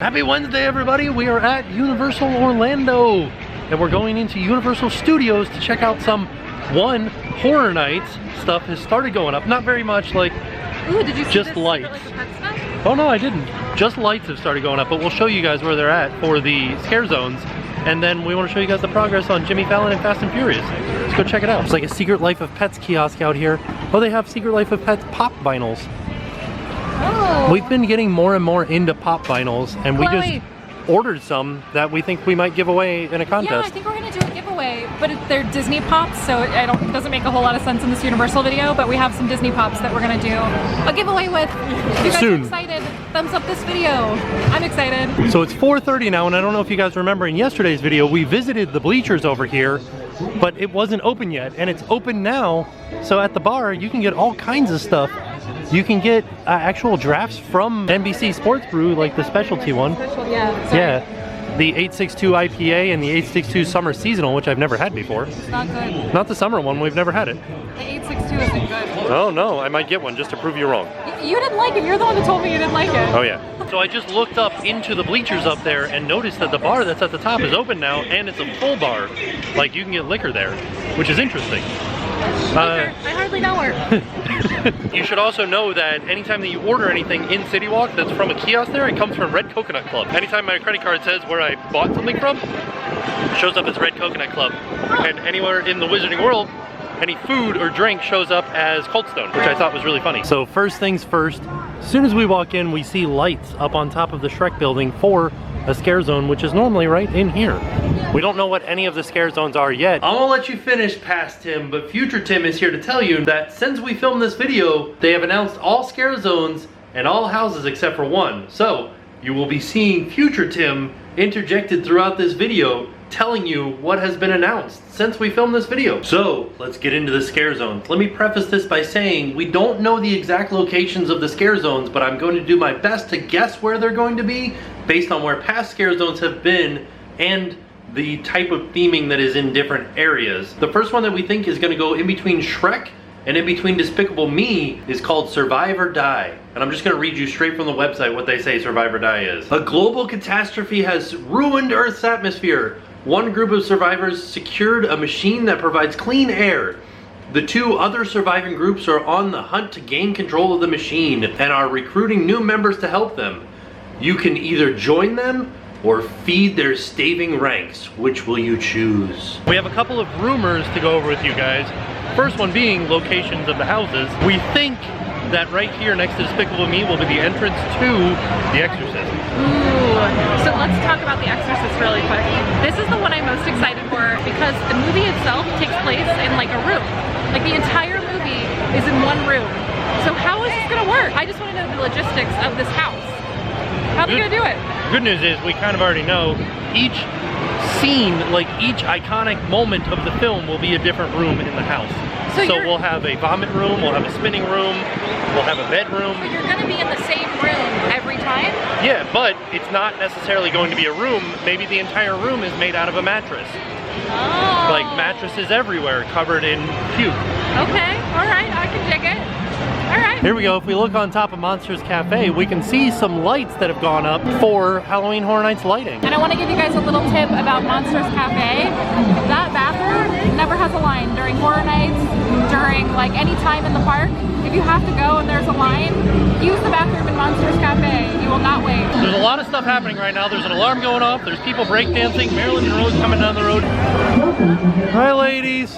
Happy Wednesday, everybody. We are at Universal Orlando and we're going into Universal Studios to check out some Horror Nights stuff has started going up. Not very much, like ooh, did you see just this lights. Like the pet stuff? Oh no, I didn't. Just lights have started going up, but we'll show you guys where they're at for the scare zones. And then we want to show you guys the progress on Jimmy Fallon and Fast and Furious. Let's go check it out. It's like a Secret Life of Pets kiosk out here. Oh, they have Secret Life of Pets pop vinyls. Oh. We've been getting more and more into pop vinyls, and we just ordered some that we think we might give away in a contest. Yeah, I think we're gonna do a giveaway, but they're Disney pops, so it doesn't make a whole lot of sense in this Universal video, but we have some Disney pops that we're gonna do a giveaway with. If you guys are excited, thumbs up this video. I'm excited. So it's 4:30 now, and I don't know if you guys remember in yesterday's video, we visited the bleachers over here, but it wasn't open yet, and it's open now. So at the bar, you can get all kinds of stuff. You can get actual drafts from NBC Sports Brew, like the specialty one. Yeah, the 862 IPA and the 862 Summer Seasonal, which I've never had before. It's not good. Not the summer one, we've never had it. The 862 isn't good. Oh no, I might get one just to prove you wrong. You didn't like it, you're the one that told me you didn't like it. Oh yeah. So I just looked up into the bleachers up there and noticed that the bar that's at the top is open now, and it's a full bar. Like you can get liquor there, which is interesting. I hardly know her. You should also know that anytime that you order anything in City Walk that's from a kiosk there, it comes from Red Coconut Club. Anytime my credit card says where I bought something from, it shows up as Red Coconut Club. And anywhere in the Wizarding World, any food or drink shows up as Cold Stone, which I thought was really funny. So first things first, as soon as we walk in, we see lights up on top of the Shrek building for a scare zone, which is normally right in here. We don't know what any of the scare zones are yet. I'm gonna let you finish past Tim, but future Tim is here to tell you that since we filmed this video, they have announced all scare zones and all houses except for one. So you will be seeing future Tim interjected throughout this video telling you what has been announced since we filmed this video. So let's get into the scare zones. Let me preface this by saying we don't know the exact locations of the scare zones, but I'm going to do my best to guess where they're going to be based on where past scare zones have been and the type of theming that is in different areas. The first one that we think is going to go in between Shrek and in between Despicable Me is called Survive or Die. And I'm just going to read you straight from the website what they say Survive or Die is. A global catastrophe has ruined Earth's atmosphere. One group of survivors secured a machine that provides clean air. The two other surviving groups are on the hunt to gain control of the machine and are recruiting new members to help them. You can either join them or feed their staving ranks. Which will you choose? We have a couple of rumors to go over with you guys. First one being locations of the houses. We think that right here next to Despicable Me will be the entrance to The Exorcist. Ooh, so let's talk about The Exorcist really quick. This is the one I'm most excited for because the movie itself takes place in like a room. Like the entire movie is in one room. So how is this gonna work? I just want to know the logistics of this house. How are they gonna do it? Good news is we kind of already know each scene, like each iconic moment of the film will be a different room in the house. So we'll have a vomit room, we'll have a spinning room, we'll have a bedroom. But you're gonna be in the same room every time? Yeah, but it's not necessarily going to be a room. Maybe the entire room is made out of a mattress. Oh. Like mattresses everywhere covered in puke. Okay, alright, I can dig it. Alright. Here we go. If we look on top of Monsters Cafe, we can see some lights that have gone up for Halloween Horror Nights lighting. And I want to give you guys a little tip about Monsters Cafe. That bathroom never has a line during Horror Nights, during like any time in the park. If you have to go and there's a line, use the bathroom in Monsters Cafe. You will not wait. There's a lot of stuff happening right now. There's an alarm going off. There's people breakdancing. Marilyn Monroe's coming down the road. Hi, ladies.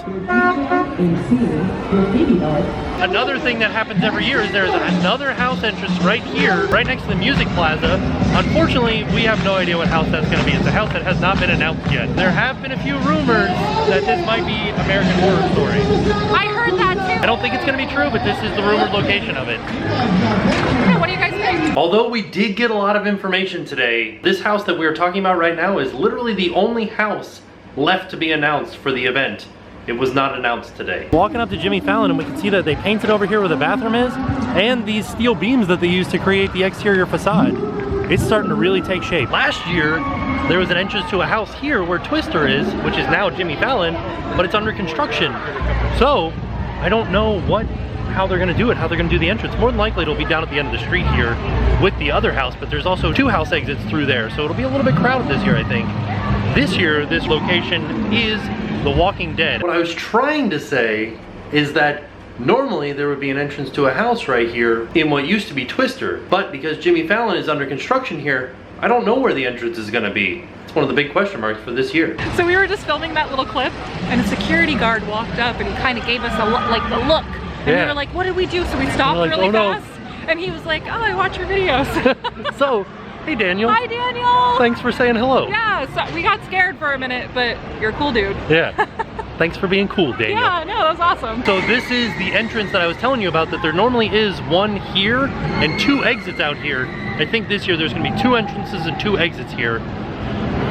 Another thing that happens every year is there's another house entrance right here, right next to the Music Plaza. Unfortunately, we have no idea what house that's going to be. It's a house that has not been announced yet. There have been a few rumors that this might be American Horror Story. I heard that too. I don't think it's going to be true, but this is the rumored location of it. Okay, what do you guys think? Although we did get a lot of information today, this house that we're talking about right now is literally the only house left to be announced for the event. It was not announced today. Walking up to Jimmy Fallon and we can see that they painted over here where the bathroom is and these steel beams that they used to create the exterior facade. It's starting to really take shape. Last year, there was an entrance to a house here where Twister is, which is now Jimmy Fallon, but it's under construction. So, I don't know what how they're gonna do it, how they're gonna do the entrance. More than likely it'll be down at the end of the street here with the other house, but there's also 2 house exits through there, so it'll be a little bit crowded this year, I think. This year, this location is The Walking Dead. What I was trying to say is that normally there would be an entrance to a house right here in what used to be Twister, but because Jimmy Fallon is under construction here, I don't know where the entrance is gonna be. It's one of the big question marks for this year. So we were just filming that little clip, and a security guard walked up and he kind of gave us a like the look. And we were like, what did we do? So we stopped really fast. And he was like, oh, I watch your videos. So, hey Daniel. Hi Daniel. Thanks for saying hello. Yeah, so we got scared for a minute, but you're a cool dude. Yeah. Thanks for being cool, Daniel. Yeah, no, that was awesome. So this is the entrance that I was telling you about, that there normally is one here and 2 exits out here. I think this year there's gonna be 2 entrances and 2 exits here.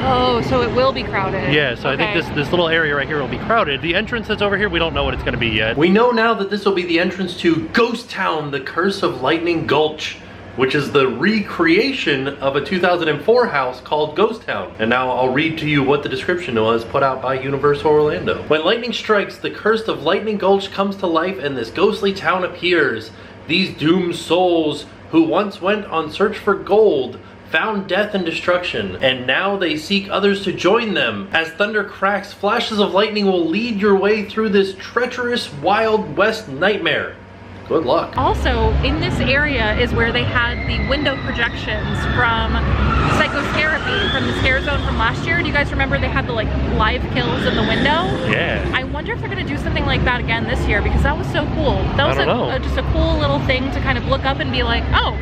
Oh, so it will be crowded. Yeah, so okay. I think this little area right here will be crowded. The entrance that's over here, we don't know what it's gonna be yet. We know now that this will be the entrance to Ghost Town, the Curse of Lightning Gulch, which is the recreation of a 2004 house called Ghost Town. And now I'll read to you what the description was put out by Universal Orlando. When lightning strikes, the Curse of Lightning Gulch comes to life and this ghostly town appears. These doomed souls who once went on search for gold found death and destruction, and now they seek others to join them. As thunder cracks, flashes of lightning will lead your way through this treacherous Wild West nightmare. Good luck. Also, in this area is where they had the window projections from Psychotherapy, from the Scare Zone from last year. Do you guys remember they had the like live kills in the window? Yeah. I wonder if they're gonna do something like that again this year, because that was so cool. That was just a cool little thing to kind of look up and be like, oh,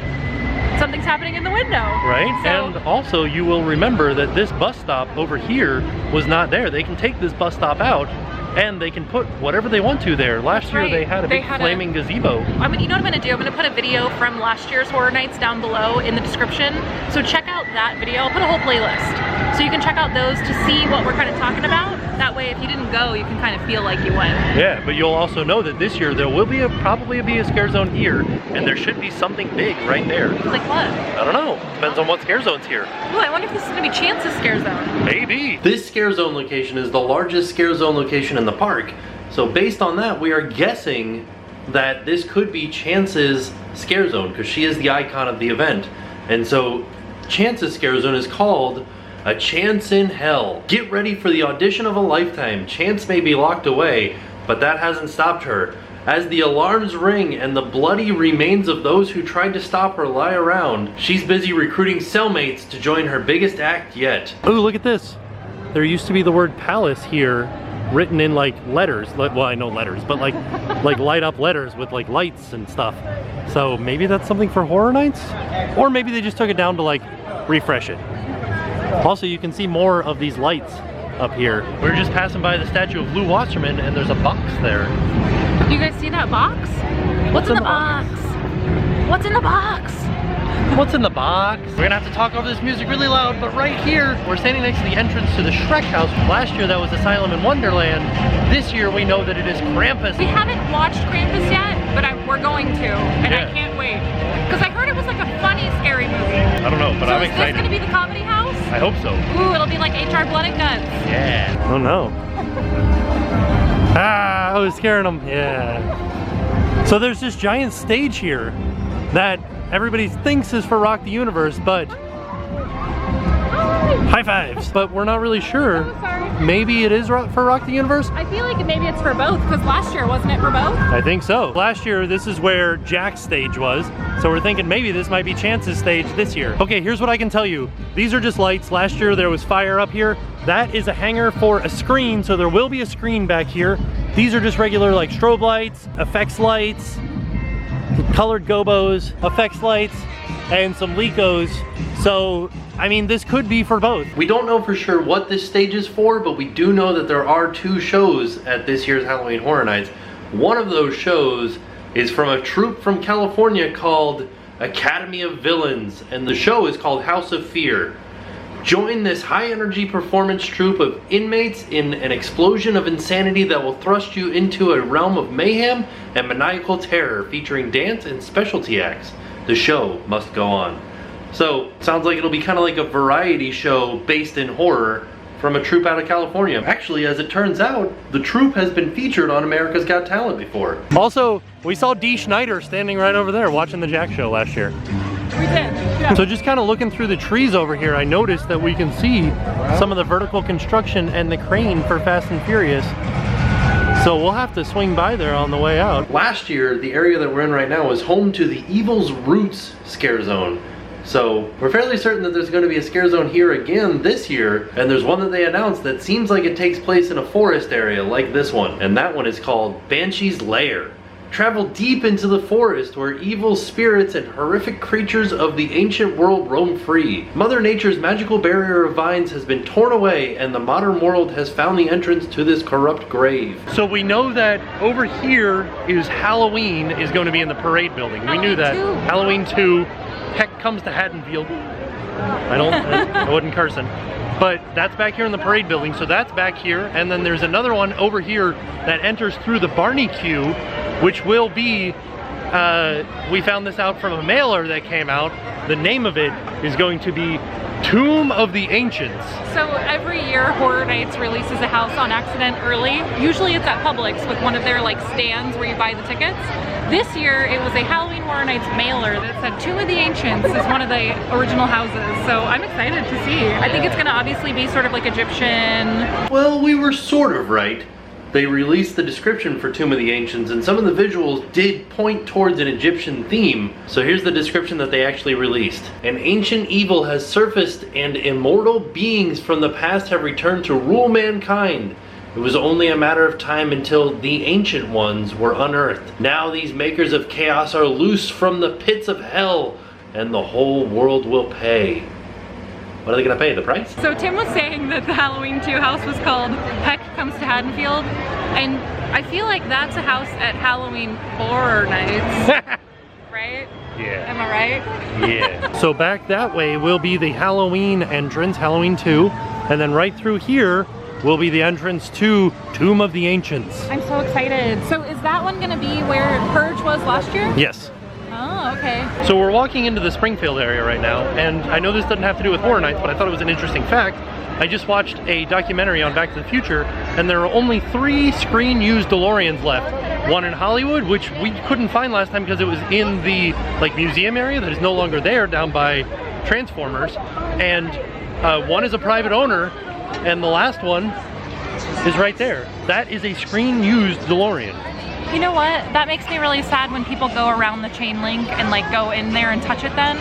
something's happening in the window. Right, so, and also you will remember that this bus stop over here was not there. They can take this bus stop out and they can put whatever they want to there. Last year they had a big flaming gazebo. I mean, you know what I'm gonna do? I'm gonna put a video from last year's Horror Nights down below in the description. So check out that video. I'll put a whole playlist. So you can check out those to see what we're kind of talking about. That way, if you didn't go, you can kind of feel like you went. Yeah, but you'll also know that this year there will be probably be a Scare Zone here, and there should be something big right there. Like what? I don't know. Depends on what Scare Zone's here. Ooh, I wonder if this is gonna be Chance's Scare Zone. Maybe. This Scare Zone location is the largest Scare Zone location in the park. So based on that, we are guessing that this could be Chance's Scare Zone, because she is the icon of the event. And so Chance's Scare Zone is called A Chance in Hell. Get ready for the audition of a lifetime. Chance may be locked away, but that hasn't stopped her. As the alarms ring and the bloody remains of those who tried to stop her lie around, she's busy recruiting cellmates to join her biggest act yet. Oh, look at this. There used to be the word palace here written in like letters. Well, I know letters, but like light up letters with like lights and stuff. So maybe that's something for Horror Nights? Or maybe they just took it down to like refresh it. Also, you can see more of these lights up here. We were just passing by the statue of Lou Wasserman and there's a box there. You guys see that box? What's in the box? What's in the box? What's in the box? We're gonna have to talk over this music really loud, but right here, we're standing next to the entrance to the Shrek house. Last year that was Asylum in Wonderland. This year we know that it is Krampus. We haven't watched Krampus yet, but we're going to, and I can't wait. Because I heard it was like a funny, scary movie. I don't know, but I'm excited. Is this gonna be the comedy house? I hope so. Ooh, it'll be like HR Blood and Guts. Yeah. Oh no. Ah, I was scaring them. Yeah. So there's this giant stage here that everybody thinks is for Rock the Universe, but high fives. But we're not really sure. Oh, sorry. Maybe it is for Rock the Universe? I feel like maybe it's for both, because last year, wasn't it for both? I think so. Last year, this is where Jack's stage was, so we're thinking maybe this might be Chance's stage this year. Okay, here's what I can tell you. These are just lights. Last year, there was fire up here. That is a hanger for a screen, so there will be a screen back here. These are just regular like strobe lights, effects lights, colored gobos, effects lights, and some Lecos. So, I mean, this could be for both. We don't know for sure what this stage is for, but we do know that there are 2 shows at this year's Halloween Horror Nights. One of those shows is from a troupe from California called Academy of Villains, and the show is called House of Fear. Join this high-energy performance troupe of inmates in an explosion of insanity that will thrust you into a realm of mayhem and maniacal terror, featuring dance and specialty acts. The show must go on. So, sounds like it'll be kind of like a variety show based in horror from a troupe out of California. Actually, as it turns out, the troupe has been featured on America's Got Talent before. Also, we saw Dee Schneider standing right over there watching the Jack Show last year. We did, yeah. So just kind of looking through the trees over here, I noticed that we can see some of the vertical construction and the crane for Fast and Furious. So we'll have to swing by there on the way out. Last year, the area that we're in right now was home to the Evil's Roots scare zone. So we're fairly certain that there's going to be a scare zone here again this year, and there's one that they announced that seems like it takes place in a forest area like this one, and that one is called Banshee's Lair. Travel deep into the forest where evil spirits and horrific creatures of the ancient world roam free. Mother Nature's magical barrier of vines has been torn away, and the modern world has found the entrance to this corrupt grave. So we know that over here is Halloween is going to be in the parade building. We knew that. Halloween 2, Heck Comes to Haddonfield. I wasn't cursing. But that's back here in the parade building, so that's back here. And then there's another one over here that enters through the Barney queue, which will be, we found this out from a mailer that came out. The name of it is going to be Tomb of the Ancients. So every year Horror Nights releases a house on accident early. Usually it's at Publix with one of their like stands where you buy the tickets. This year it was a Halloween Horror Nights mailer that said Tomb of the Ancients is one of the original houses. So I'm excited to see. I think it's gonna obviously be sort of like Egyptian. Well, we were sort of right. They released the description for Tomb of the Ancients, and some of the visuals did point towards an Egyptian theme. So here's the description that they actually released. An ancient evil has surfaced, and immortal beings from the past have returned to rule mankind. It was only a matter of time until the ancient ones were unearthed. Now these makers of chaos are loose from the pits of hell, and the whole world will pay. What are they gonna pay, the price? So Tim was saying that the Halloween 2 house was called Heck Comes to Haddonfield, and I feel like that's a house at Halloween Horror Nights, right? Yeah. Am I right? Yeah. So back that way will be the Halloween entrance, Halloween 2, and then right through here will be the entrance to Tomb of the Ancients. I'm so excited. So is that one gonna be where Purge was last year? Yes. Oh, okay. So we're walking into the Springfield area right now, and I know this doesn't have to do with Horror Nights, but I thought it was an interesting fact. I just watched a documentary on Back to the Future, and there are only 3 screen-used DeLoreans left. One in Hollywood, which we couldn't find last time because it was in the like museum area that is no longer there down by Transformers, and one is a private owner, and the last one is right there. That is a screen-used DeLorean. You know what? That makes me really sad when people go around the chain link and like go in there and touch it then.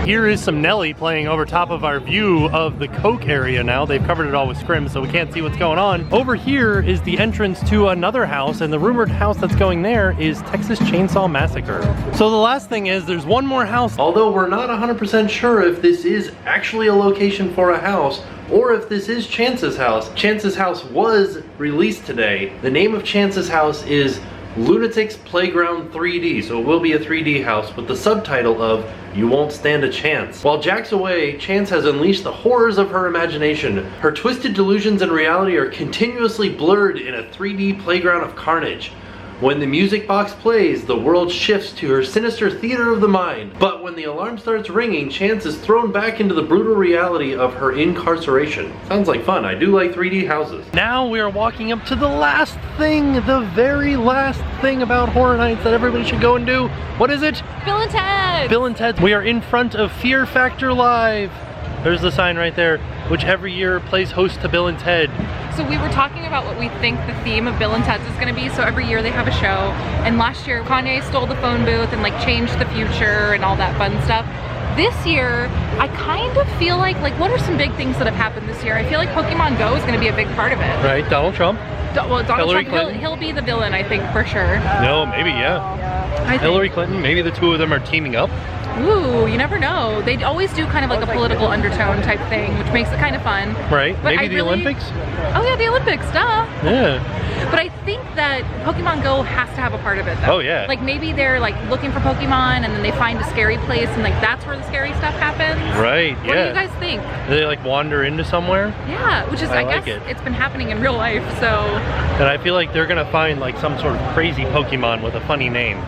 Here is some Nelly playing over top of our view of the Coke area now. They've covered it all with scrim, so we can't see what's going on. Over here is the entrance to another house, and the rumored house that's going there is Texas Chainsaw Massacre. So the last thing is there's one more house. Although we're not 100% sure if this is actually a location for a house, or if this is Chance's house. Chance's house was released today. The name of Chance's house is Lunatic's Playground 3D, so it will be a 3D house with the subtitle of You Won't Stand a Chance. While Jack's away, Chance has unleashed the horrors of her imagination. Her twisted delusions and reality are continuously blurred in a 3D playground of carnage. When the music box plays, the world shifts to her sinister theater of the mind. But when the alarm starts ringing, Chance is thrown back into the brutal reality of her incarceration. Sounds like fun. I do like 3D houses. Now we are walking up to the last thing, the very last thing about Horror Nights that everybody should go and do. What is it? Bill and Ted! Bill and Ted. We are in front of Fear Factor Live. There's the sign right there, which every year plays host to Bill and Ted. So we were talking about what we think the theme of Bill and Ted's is gonna be. So every year they have a show, and last year Kanye stole the phone booth and like changed the future and all that fun stuff. This year, I kind of feel like what are some big things that have happened this year? I feel like Pokemon Go is gonna be a big part of it. Right, Donald Trump. Well, Donald Trump, he'll be the villain, I think, for sure. No, maybe, yeah. Hillary Clinton, maybe the two of them are teaming up. Ooh, you never know. They always do kind of like a political undertone type thing, which makes it kind of fun. Right, but maybe the Olympics? Oh yeah, the Olympics, duh. Yeah. But I think that Pokemon Go has to have a part of it though. Oh yeah. Like maybe they're like looking for Pokemon and then they find a scary place and like that's where the scary stuff happens. Right, yeah. What do you guys think? Do they like wander into somewhere? Yeah, which is I guess it's been happening in real life, so. And I feel like they're gonna find like some sort of crazy Pokemon with a funny name.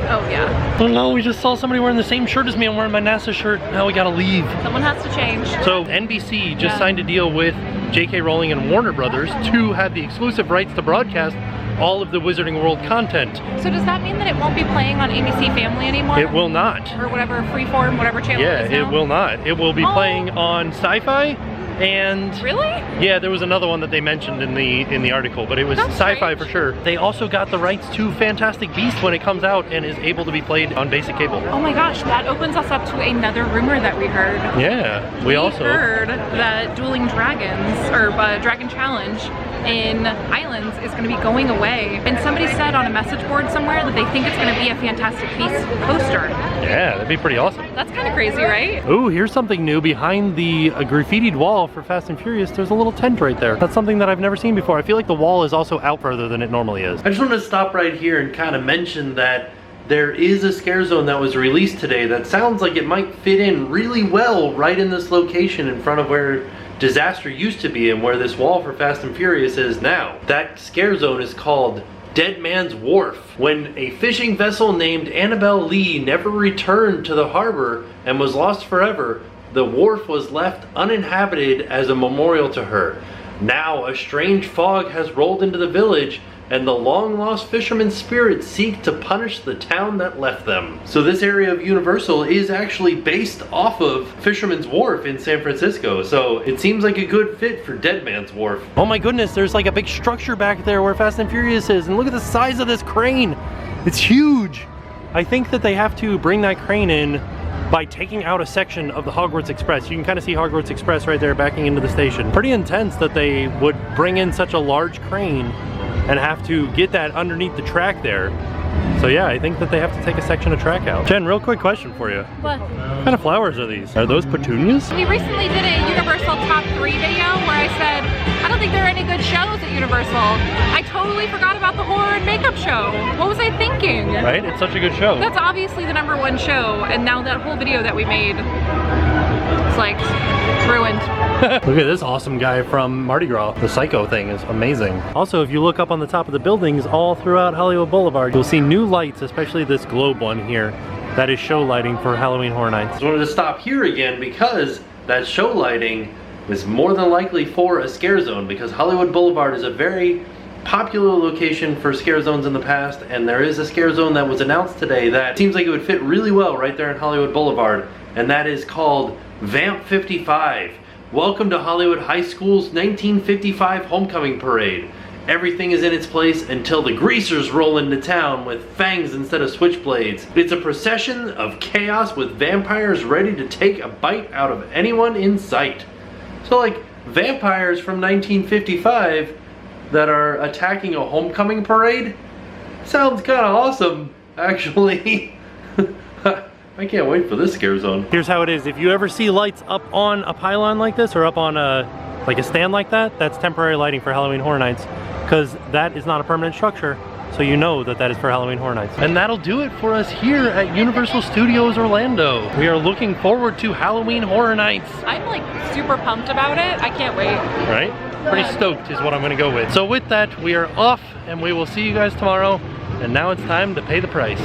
Oh yeah. Oh no, we just saw somebody wearing the same shirt as me. I'm wearing my NASA shirt. Now we gotta leave. Someone has to change. So NBC just signed a deal with J.K. Rowling and Warner Brothers to have the exclusive rights to broadcast all of the Wizarding World content. So does that mean that it won't be playing on ABC Family anymore? It will not. Or whatever, Freeform, whatever channel it is now? Yeah, it will not. It will be playing on Sci-Fi and... Really? Yeah, there was another one that they mentioned in the article, but it was Sci-Fi for sure. They also got the rights to Fantastic Beasts when it comes out and is able to be played on basic cable. Oh my gosh, that opens us up to another rumor that we heard. Yeah, we also heard that Dueling Dragons, or Dragon Challenge in Islands is going to be going away. And somebody said on a message board somewhere that they think it's going to be a Fantastic Beasts poster. Yeah, that'd be pretty awesome. That's kind of crazy, right? Ooh, here's something new. Behind the graffitied wall for Fast and Furious, there's a little tent right there. That's something that I've never seen before. I feel like the wall is also out further than it normally is. I just wanted to stop right here and kind of mention that there is a scare zone that was released today that sounds like it might fit in really well right in this location in front of where Disaster used to be and where this wall for Fast and Furious is now. That scare zone is called Dead Man's Wharf. When a fishing vessel named Annabelle Lee never returned to the harbor and was lost forever, the wharf was left uninhabited as a memorial to her. Now a strange fog has rolled into the village and the long-lost fishermen's spirits seek to punish the town that left them. So this area of Universal is actually based off of Fisherman's Wharf in San Francisco, so it seems like a good fit for Dead Man's Wharf. Oh my goodness, there's like a big structure back there where Fast and Furious is, and look at the size of this crane. It's huge. I think that they have to bring that crane in by taking out a section of the Hogwarts Express. You can kind of see Hogwarts Express right there backing into the station. Pretty intense that they would bring in such a large crane and have to get that underneath the track there. So yeah, I think that they have to take a section of track out. Jen, real quick question for you. What? What kind of flowers are these? Are those petunias? We recently did a Universal Top 3 video where I said, I don't think there are any good shows at Universal. I totally forgot about the horror and makeup show. What was I thinking? Right? It's such a good show. That's obviously the #1 show, and now that whole video that we made, it's like, it's ruined. Look at this awesome guy from Mardi Gras. The Psycho thing is amazing. Also, if you look up on the top of the buildings all throughout Hollywood Boulevard, you'll see new lights, especially this globe one here. That is show lighting for Halloween Horror Nights. I wanted to stop here again because that show lighting is more than likely for a scare zone, because Hollywood Boulevard is a very popular location for scare zones in the past, and there is a scare zone that was announced today that seems like it would fit really well right there in Hollywood Boulevard, and that is called Vamp 55. Welcome to Hollywood High School's 1955 Homecoming Parade. Everything is in its place until the greasers roll into town with fangs instead of switchblades. It's a procession of chaos with vampires ready to take a bite out of anyone in sight. So like vampires from 1955 that are attacking a homecoming parade? Sounds kind of awesome, actually. I can't wait for this scare zone. Here's how it is. If you ever see lights up on a pylon like this or up on a stand like that, that's temporary lighting for Halloween Horror Nights, because that is not a permanent structure. So you know that that is for Halloween Horror Nights. And that'll do it for us here at Universal Studios Orlando. We are looking forward to Halloween Horror Nights. I'm like super pumped about it. I can't wait. Right? Pretty stoked is what I'm gonna go with. So with that, we are off and we will see you guys tomorrow. And now it's time to pay the price.